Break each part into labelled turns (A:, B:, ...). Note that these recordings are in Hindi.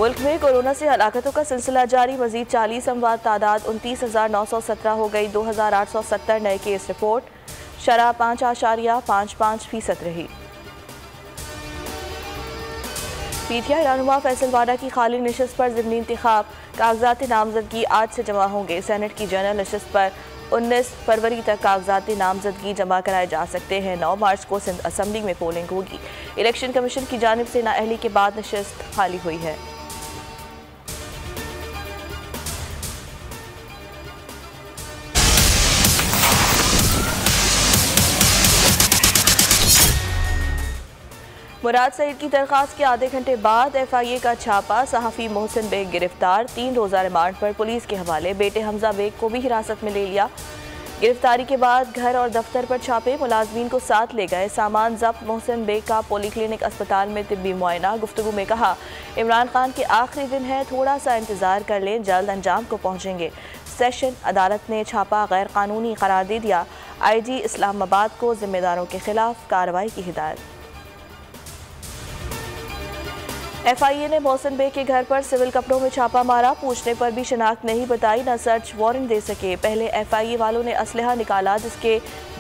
A: मुल्क में कोरोना से हलाकतों का सिलसिला जारी। मजीद 40 अमवात, तादाद 29,917 हो गई। 2,870 नए केस रिपोर्ट। शरह 5.55% रही। पीटीआई रहनुमा फैसल वाडा की खाली नशिस्त पर ज़िमनी इंतखाब। कागजात नामजदगी आज से जमा होंगे। सेनेट की जनरल नशिस्त पर 19 फरवरी तक कागजात नामजदगी जमा कराए जा सकते हैं। 9 मार्च को सिंध असम्बली में पोलिंग होगी। इलेक्शन कमीशन की जानिब से नाअहली के बाद नशिस्त खाली हुई है। मुराद सईद की दरख्वास्त के आधे घंटे बाद FIA का छापा। सहाफ़ी मोहसिन बेग गिरफ्तार। 3 रोज़ा रिमांड पर पुलिस के हवाले। बेटे हमजा बेग को भी हिरासत में ले लिया। गिरफ्तारी के बाद घर और दफ्तर पर छापे। मुलाजमीन को साथ ले गए। सामान जब्त। मोहसिन बेग का पॉलीक्लिनिक अस्पताल में तिब्बी मुआयना। गुफ्तगू में कहा, इमरान खान के आखिरी दिन है, थोड़ा सा इंतजार कर लें, जल्द अंजाम को पहुँचेंगे। सेशन अदालत ने छापा गैर कानूनी करार दे दिया। IG इस्लामाबाद को जिम्मेदारों के खिलाफ कार्रवाई की हिदायत। FIA ने मोहसिन बेग के घर पर सिविल कपड़ों में छापा मारा। पूछने पर भी शनाख्त नहीं बताई, न सर्च वारंट दे सके। पहले FIA वालों ने असलहा निकाला, जिसके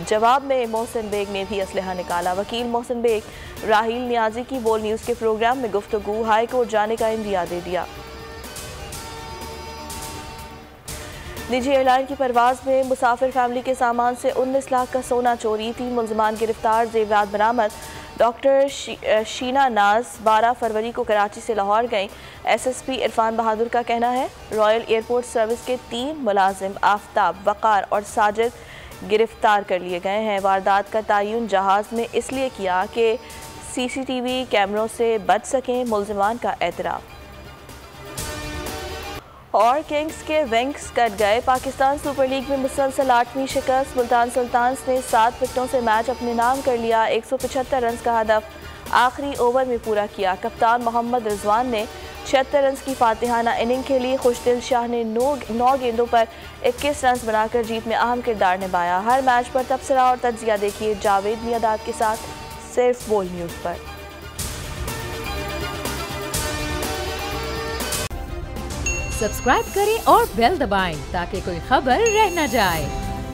A: जवाब में मोहसिन बेग ने भी असलहा निकाला। वकील मोहसिन बेग राहील नियाजी की बोल न्यूज़ के प्रोग्राम में गुफ्तगू। हाई कोर्ट जाने का इंदिया दे दिया। निजी एयरलाइन की परवाज में मुसाफिर फैमिली के सामान से 19 लाख का सोना चोरी। 3 मुलजमान गिरफ्तार। जेवरात बरामद। डॉक्टर शीना नाज 12 फरवरी को कराची से लाहौर गईं। SSP इरफान बहादुर का कहना है, रॉयल एयरपोर्ट सर्विस के 3 मुलाजिम आफ्ताब, वक़ार और साजिद गिरफ्तार कर लिए गए हैं। वारदात का तयन जहाज़ में इसलिए किया कि CCTV कैमरों से बच सकें। मुलजिमान का एतराफ़। और किंग्स के विंग्स कट गए। पाकिस्तान सुपर लीग में मुसलसल 8वीं शिकस्त। मुल्तान सुल्तान्स ने 7 विकेटों से मैच अपने नाम कर लिया। 175 रन का हदफ आखिरी ओवर में पूरा किया। कप्तान मोहम्मद रिजवान ने 76 रन की फातिहाना इनिंग खेली। खुशदिल शाह ने 9 गेंदों पर 21 रन बनाकर जीत में अहम किरदार निभाया। हर मैच पर तबसरा और तज्जिया देखिए जावेद मियादाद के साथ सिर्फ बोल न्यूज़ पर।
B: सब्सक्राइब करें और बेल दबाएं ताकि कोई खबर रह न जाए।